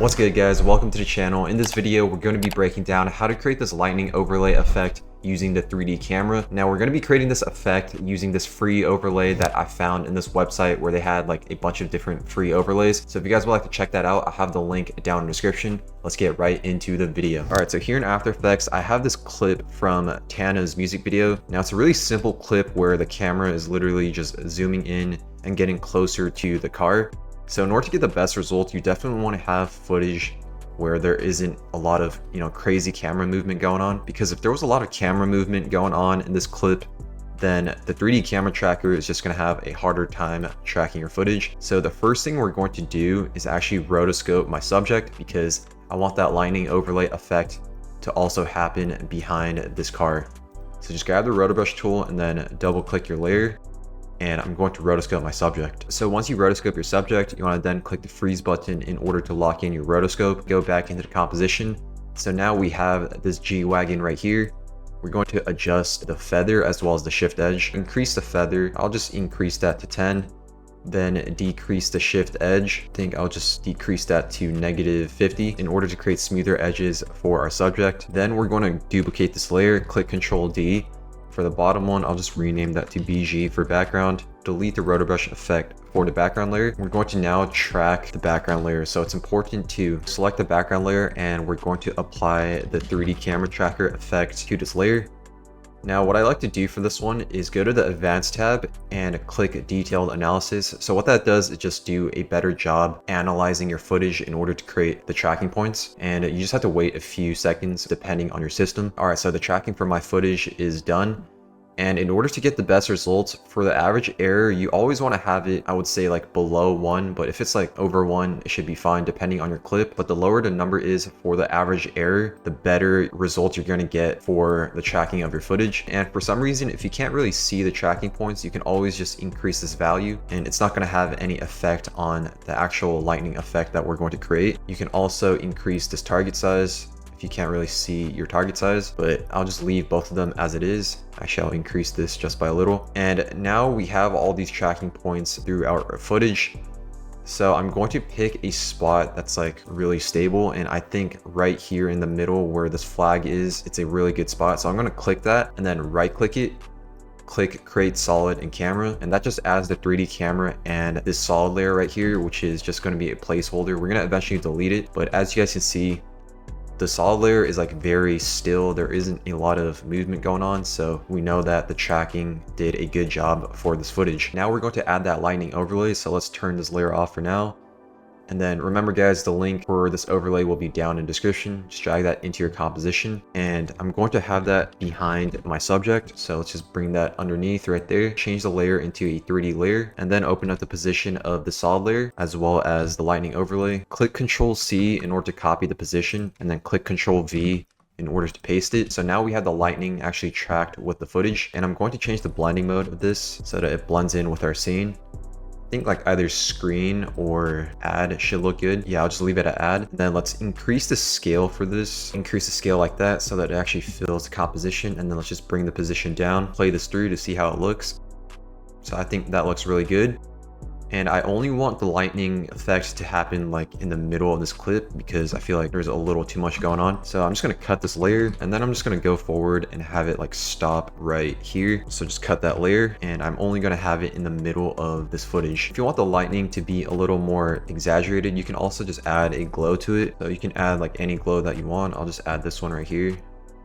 What's good, guys? Welcome to the channel. In this video, we're going to be breaking down how to create this lightning overlay effect using the 3D camera. Now we're going to be creating this effect using this free overlay that I found in this website where they had like a bunch of different free overlays. So if you guys would like to check that out, I'll have the link down in the description. Let's get right into the video. All right, so here in After Effects, I have this clip from Tana's music video. Now it's a really simple clip where the camera is literally just zooming in and getting closer to the car. So in order to get the best results, you definitely want to have footage where there isn't a lot of, crazy camera movement going on. Because if there was a lot of camera movement going on in this clip, then the 3D camera tracker is just going to have a harder time tracking your footage. So the first thing we're going to do is actually rotoscope my subject because I want that lightning overlay effect to also happen behind this car. So just grab the rotobrush tool and then double click your layer. And I'm going to rotoscope my subject. So once you rotoscope your subject, you want to then click the freeze button in order to lock in your rotoscope. Go back into the composition. So now we have this G-Wagon right here. We're going to adjust the feather as well as the shift edge. Increase the feather. I'll just increase that to 10. Then decrease the shift edge. I think I'll just decrease that to -50 in order to create smoother edges for our subject. Then we're going to duplicate this layer. Click Ctrl D. For the bottom one, I'll just rename that to BG for background. Delete the rotobrush effect for the background layer. We're going to now track the background layer. So it's important to select the background layer and we're going to apply the 3D camera tracker effect to this layer. Now, what I like to do for this one is go to the Advanced tab and click Detailed Analysis. So what that does is just do a better job analyzing your footage in order to create the tracking points. And you just have to wait a few seconds depending on your system. All right, so the tracking for my footage is done. And in order to get the best results for the average error, you always want to have it, I would say, like below 1, but if it's like over 1, it should be fine depending on your clip. But the lower the number is for the average error, the better results you're going to get for the tracking of your footage. And for some reason, if you can't really see the tracking points, you can always just increase this value and it's not going to have any effect on the actual lightning effect that we're going to create. You can also increase this target size if you can't really see your target size, but I'll just leave both of them as it is. Actually, I'll increase this just by a little. And now we have all these tracking points throughout our footage. So I'm going to pick a spot that's like really stable. And I think right here in the middle where this flag is, it's a really good spot. So I'm going to click that and then right click it. Click Create Solid in Camera, and that just adds the 3D camera and this solid layer right here, which is just going to be a placeholder. We're going to eventually delete it, but as you guys can see, the solid layer is like very still. There isn't a lot of movement going on, so we know that the tracking did a good job for this footage. Now we're going to add that lightning overlay, so let's turn this layer off for now. And then remember, guys, the link for this overlay will be down in the description. Just drag that into your composition, and I'm going to have that behind my subject. So let's just bring that underneath right there. Change the layer into a 3D layer, and then open up the position of the solid layer as well as the lightning overlay. Click Ctrl C in order to copy the position, and then click Ctrl V in order to paste it. So now we have the lightning actually tracked with the footage, and I'm going to change the blending mode of this so that it blends in with our scene. I think like either screen or add should look good. Yeah, I'll just leave it at add. Then let's increase the scale for this. Increase the scale like that so that it actually fills the composition. And then let's just bring the position down, play this through to see how it looks. So I think that looks really good. And I only want the lightning effects to happen like in the middle of this clip because I feel like there's a little too much going on. So I'm just going to cut this layer and then I'm just going to go forward and have it like stop right here. So just cut that layer and I'm only going to have it in the middle of this footage. If you want the lightning to be a little more exaggerated, you can also just add a glow to it. So you can add like any glow that you want. I'll just add this one right here.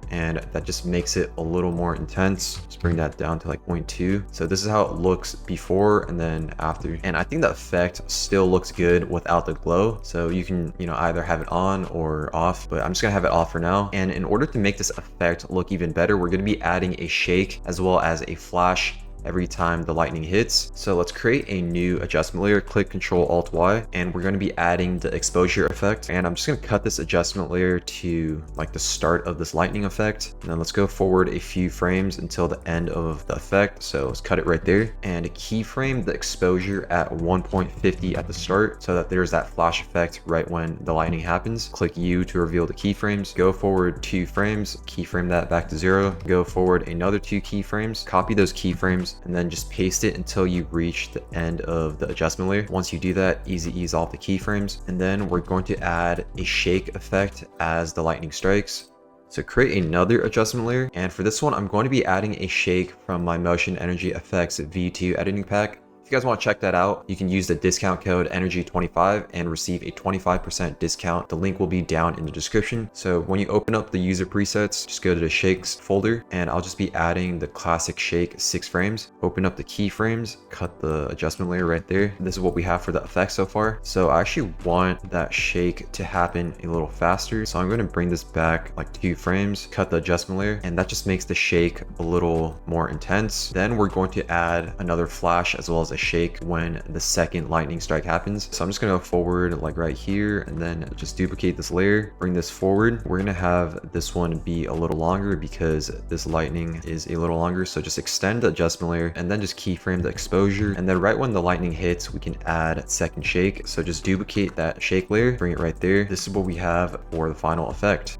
And that just makes it a little more intense. Just bring that down to like 0.2. So this is how it looks before and then after. And I think the effect still looks good without the glow. So you can, either have it on or off, but I'm just gonna have it off for now. And in order to make this effect look even better, we're gonna be adding a shake as well as a flash every time the lightning hits. So let's create a new adjustment layer. Click Ctrl Alt Y, and we're going to be adding the exposure effect. And I'm just going to cut this adjustment layer to like the start of this lightning effect. And then let's go forward a few frames until the end of the effect. So let's cut it right there and keyframe the exposure at 1.50 at the start so that there's that flash effect right when the lightning happens. Click U to reveal the keyframes. Go forward 2 frames, keyframe that back to 0. Go forward another 2 keyframes, copy those keyframes keyframes, and then just paste it until you reach the end of the adjustment layer. Once you do that, easy ease off the keyframes, and then we're going to add a shake effect as the lightning strikes. So create another adjustment layer, and for this one, I'm going to be adding a shake from my Motion Energy Effects V2 editing pack. If you guys want to check that out, you can use the discount code Energy25 and receive a 25% discount. The link will be down in the description. So when you open up the user presets, just go to the shakes folder, and I'll just be adding the classic shake 6 frames. Open up the keyframes, cut the adjustment layer right there. This is what we have for the effect so far. So I actually want that shake to happen a little faster. So I'm going to bring this back like 2 frames, cut the adjustment layer, and that just makes the shake a little more intense. Then we're going to add another flash as well as a shake when the second lightning strike happens. So I'm just gonna go forward like right here, and then just duplicate this layer, bring this forward. We're gonna have this one be a little longer because this lightning is a little longer. So just extend the adjustment layer and then just keyframe the exposure, and then right when the lightning hits, we can add second shake. So just duplicate that shake layer, bring it right there. This is what we have for the final effect.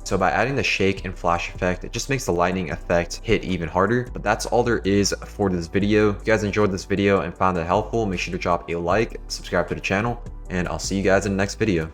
So by adding the shake and flash effect, it just makes the lightning effect hit even harder. But that's all there is for this video. If you guys enjoyed this video and found it helpful, make sure to drop a like, subscribe to the channel, and I'll see you guys in the next video.